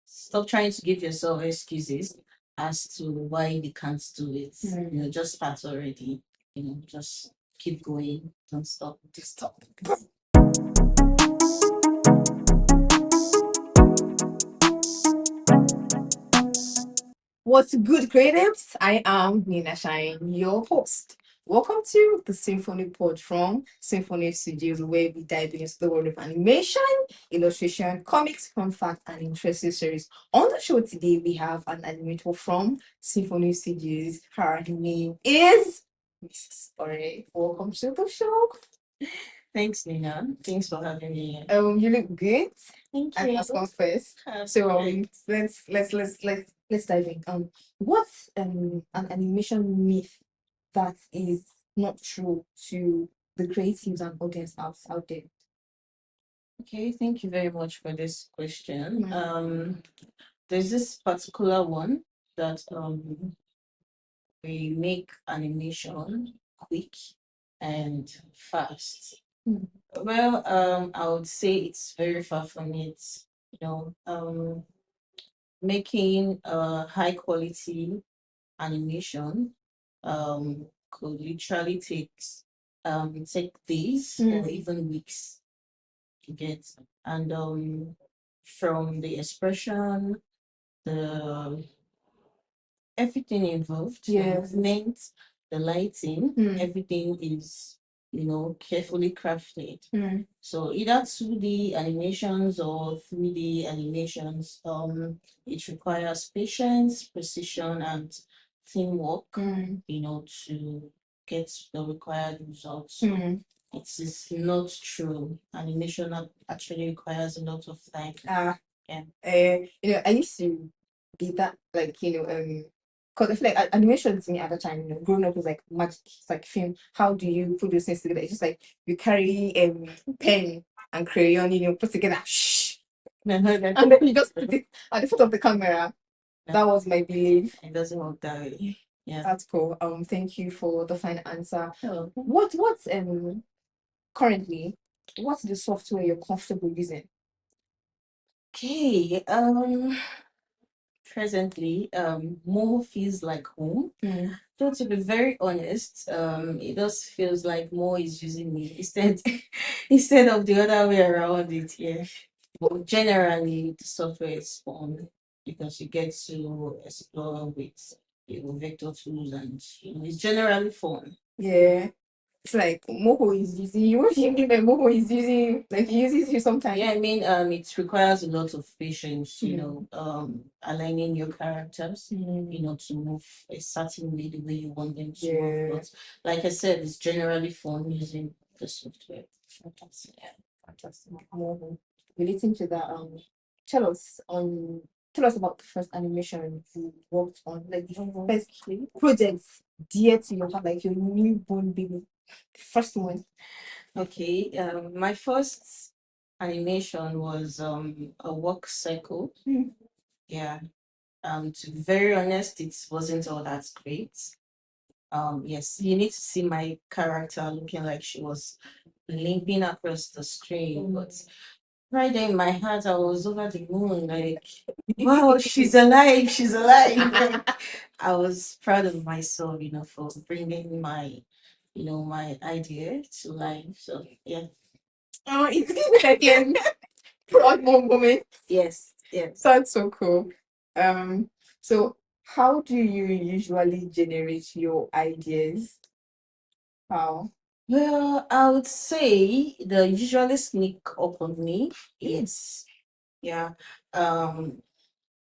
Stop trying to give yourself excuses as to why you can't do it. Just start already. Just keep going. Don't stop. Just stop. What's good, creatives? I am Nina Shine, your host. Welcome to the Symphony Pod from Symphony Studios, where we dive into the world of animation, illustration, comics, fun fact, and interesting stories. On the show today, we have an animator from Symphony Studios. Her name is Mrs. Ore. Welcome to the show. Thanks, Nina. Thanks for having me. You look good. Thank I you. must confess. So let's dive in. What's an animation myth that is not true to the creatives and audience out there? Okay, thank you very much for this question. There's this particular one that we make animation quick and fast. Well, I would say it's very far from it. Making a high quality animation could literally take days or even weeks to get. And from the expression, the everything involved, the movement, the lighting, everything is carefully crafted. So either 2D animations or 3D animations, it requires patience, precision, and teamwork, to get the required results. It is not true. Animation actually requires a lot of time. I used to be that because I feel like animation to me at the time, growing up was like magic. It's like film. How do you put those things together? It's just like you carry pen and crayon, put together, and then you just put it at the foot of the camera. That was my belief. It doesn't work that way. Yeah. That's cool. Thank you for the fine answer. What's currently, what's the software you're comfortable using? Okay. Presently, more feels like home. So to be very honest, it just feels like more is using me instead of the other way around it. Yeah. But generally, the software is fun because you get to explore with vector tools, and it's generally fun. Yeah. It's like Moho is using you. What do you mean by Moho is using? Like he uses you sometimes. Yeah, I mean, it requires a lot of patience, aligning your characters, to move a certain way, the way you want them to move. But like I said, it's generally fun using the software. Fantastic. Yeah. Fantastic. Moho. Relating to that, tell us tell us about the first animation you worked on, like the first project dear to your heart, like your newborn baby. The first one. Okay, my first animation was a work cycle. Yeah. To be very honest, it wasn't all that great. Yes, you need to see my character looking like she was limping across the screen, but right there in my heart, I was over the moon, like, wow, she's alive, she's alive. I was proud of myself, for bringing my idea to life. So yeah. Oh, it's giving again. Proud moment. Yes. That's so cool. So how do you usually generate your ideas? How? Well, I would say they usually sneak up on me. Yes. Yeah. Um,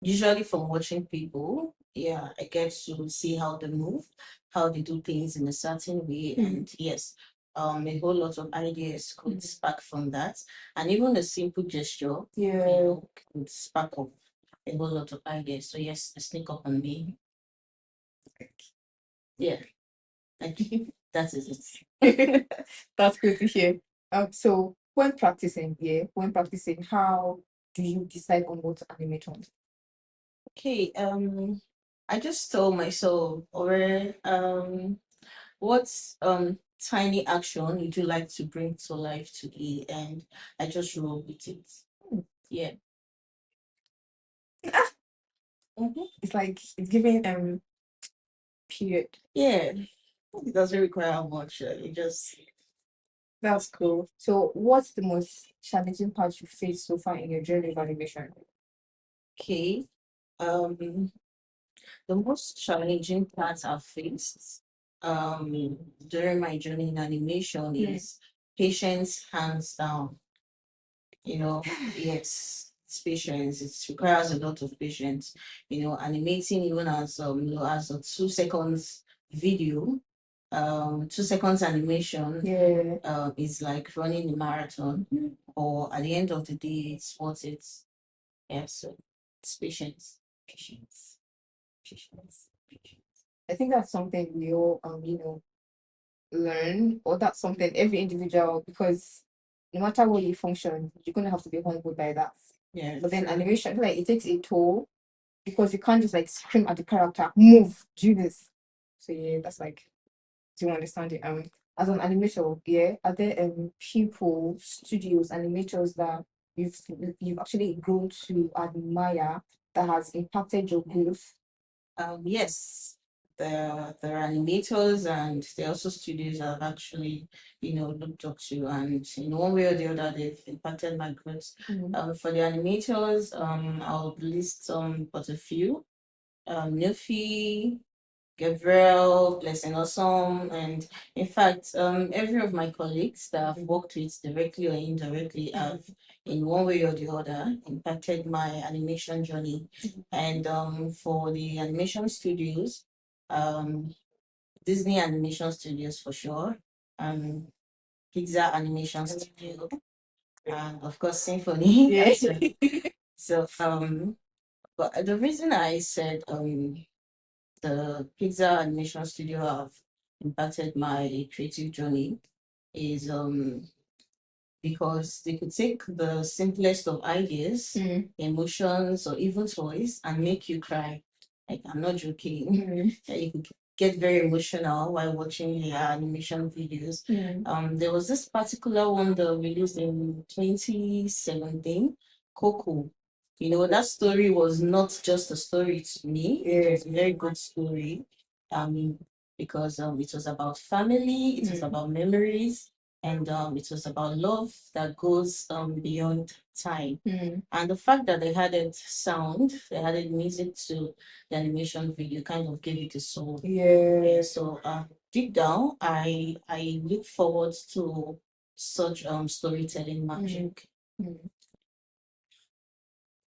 Usually from watching people. Yeah, I get to see how they move, how they do things in a certain way. And yes, a whole lot of ideas could spark from that. And even a simple gesture, could spark up a whole lot of ideas. So yes, they sneak up on me. Yeah. Thank you. That is it. That's good to hear. So when practicing, how do you decide on what to animate on? Okay, I just told myself, or what tiny action would you like to bring to life today? And I just roll with it. Yeah. It's like it's giving period. Yeah. It doesn't require much. You just That's cool. So what's the most challenging part you faced so far in your journey of animation? okay. Um, the most challenging parts I've faced during my journey in animation is patience, hands down. You know, yes, it's patience. It requires a lot of patience. You know, animating even as as a 2 seconds video, 2 seconds animation, is like running a marathon. Or at the end of the day, it's worth it. Yeah, so it's patience. Patience. Patience. Patience. I think that's something we all learn, or that's something every individual, because no matter what you function, you're gonna have to be humbled by that. Yeah. But then true. animation, I feel like it takes a toll because you can't just like scream at the character, move, do this. So yeah, that's like, do you understand it? As an animator, yeah, are there people, studios, animators that you've actually grown to admire that has impacted your growth? Yes, the animators and the also studios I've actually, looked up to, and in one way or the other, they've impacted my growth. For the animators, I'll list but a few. Nufi, Gabriel, Blessing Awesome, and in fact, every of my colleagues that I've worked with directly or indirectly have, in one way or the other, impacted my animation journey. And for the animation studios, um, Disney Animation Studios for sure, Pixar Animation Studio, and of course Symphony. Yeah. So but the reason I said the Pixar Animation Studio have impacted my creative journey is because they could take the simplest of ideas, emotions, or even toys and make you cry. Like, I'm not joking. You could get very emotional while watching their animation videos. There was this particular one that released in 2017, Coco. You know, that story was not just a story to me. It was a very good story. Um, because it was about family, it was about memories, and it was about love that goes beyond time. And the fact that they added sound, they added music to the animation video kind of gave it a soul. Yeah. So deep down, I look forward to such storytelling magic.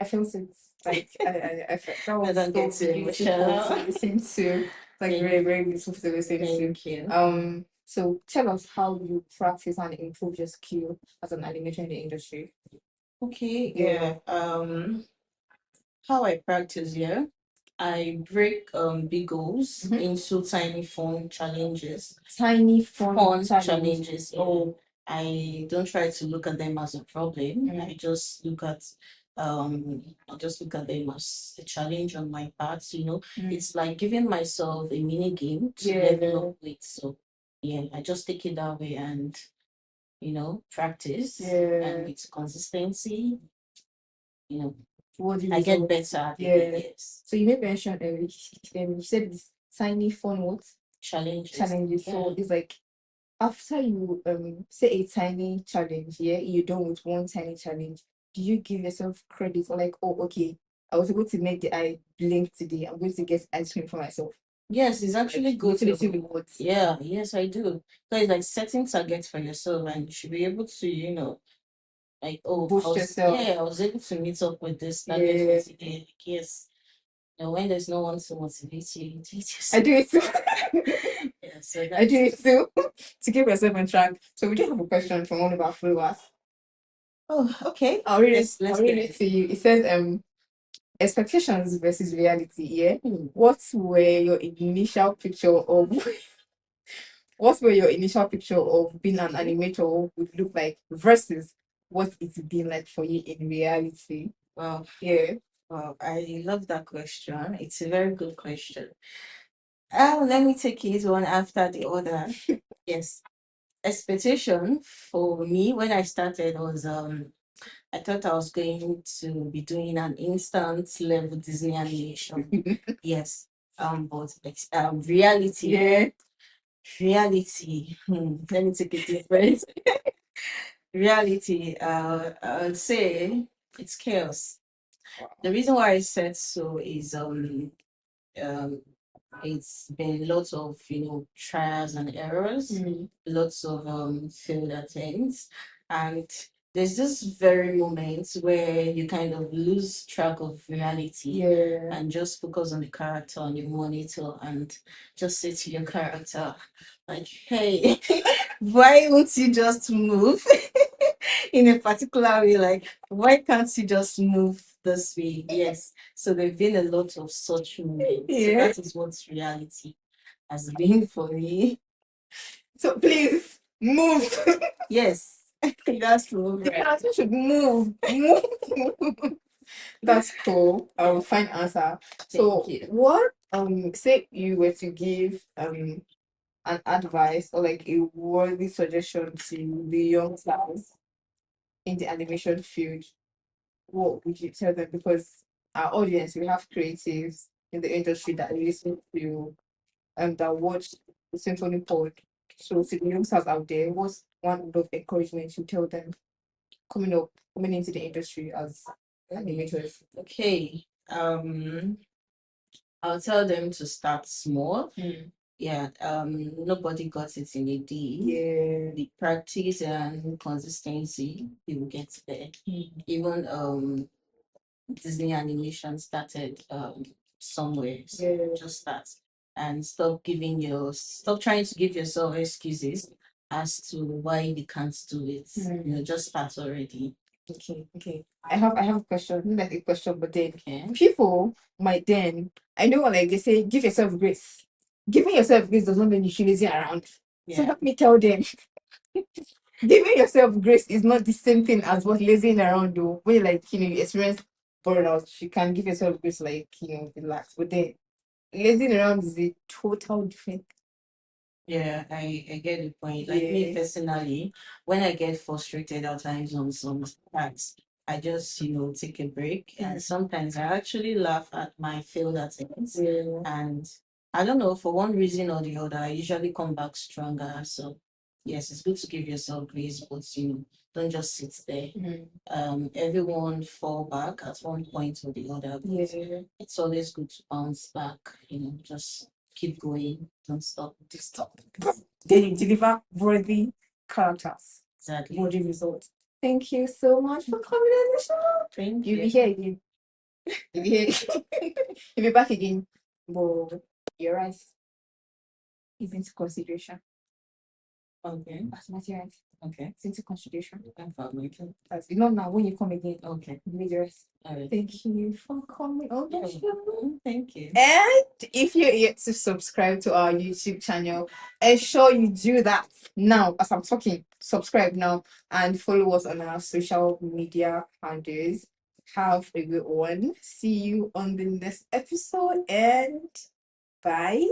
I feel it's like I felt that I was don't get so too beautiful to emotional. listen to. Like Thank very, very beautiful to listen to. Thank you. So tell us how you practice and improve your skill as an animator in the industry. Okay, yeah. How I practice here, I break big goals into tiny fun challenges. Tiny fun Fun challenge. challenges. Yeah. Oh, I don't try to look at them as a problem. I just look at them as a challenge on my part. It's like giving myself a mini game to level up with. So yeah, I just take it that way and practice and with consistency, you know, what do I get results? better at Yeah. it. Yes. So you made mention, you said this tiny fun what Challenges. challenges. So it's like after you say a tiny challenge, yeah, you're done with one tiny challenge. Do you give yourself credit or like, oh, okay, I was able to make the eye blink today. I'm going to get ice cream for myself. Yes, it's actually Like, good to utility rewards. Yeah, yes, I do. So it's like setting targets for yourself, and you should be able to, like, oh, Boost yourself. I was able to meet up with this target for today. Like, yes. When there's no one to motivate you, motivate yourself. I do it too. Yeah, so I do that's it too to keep yourself on track. So we do have a question from one of our followers. Oh, okay. I'll read it. Let's I'll read get it to you. It says expectations versus reality. Yeah. What were your initial picture of what were your initial picture of being an animator would look like versus what it's been like for you in reality? Wow. Yeah. Wow, I love that question. It's a very good question. Let me take it one after the other. Yes. Expectation for me when I started was I thought I was going to be doing an instant level Disney animation. Yes. But reality. Yeah. Reality. Let me take a different reality. I would say it's chaos. The reason why I said so is um it's been lots of trials and errors, lots of failed attempts, and there's this very moment where you kind of lose track of reality, and just focus on the character on your monitor and just say to your character like, hey, why won't you just move in a particular way, like why can't you just move this way? Yes. So there've been a lot of such moments. So that is what reality has been for me. So please move. Yes. That's true. The character should move. Move. That's cool. Fine answer. So Thank you. what say you were to give an advice or like a worthy suggestion to the young stars in the animation field, what would you tell them? Because our audience, we have creatives in the industry that listen to that watch the Symphony Pod. So to the youngsters out there, what's one word of encouragement you tell them coming into the industry as animators? Okay. I'll tell them to start small. Yeah, nobody got it in a day. Yeah. The practice and consistency, you will get there. Even Disney animation started somewhere. So Yeah. just start and stop trying to give yourself excuses as to why you can't do it. Just start already. Okay. I have a question, not like a question, but then Okay. people might then I know like they say give yourself grace. Giving yourself grace does not mean you should lazy around. So Yeah. help me tell them giving yourself grace is not the same thing as what lazing around do. When you like, you experience burnout, you can give yourself grace, like, relax. But then lazing around is a total different. Yeah, I get the point. Like me Yeah. personally, when I get frustrated at times on some tasks, I just, take a break. And sometimes I actually laugh at my failed attempts. Yeah. And I don't know, for one reason or the other, I usually come back stronger. So yes, it's good to give yourself grace, but don't just sit there. Everyone fall back at one point or the other. But Yeah. it's always good to bounce back, just keep going, don't stop. Just stop. Then you deliver worthy characters, Exactly. worthy results. Thank you so much for coming on the show. Thank You'll be you. here again. You'll be here. You'll be back again. But you're right. It's into consideration. Okay. As materials. Okay. It's into consideration. Information. That's not now when you come again. Okay. You need the rest. All right. Thank you for coming on the show. Thank you. And if you're yet to subscribe to our YouTube channel, ensure you do that now as I'm talking. Subscribe now and follow us on our social media handles. Have a good one. See you on the next episode and bye.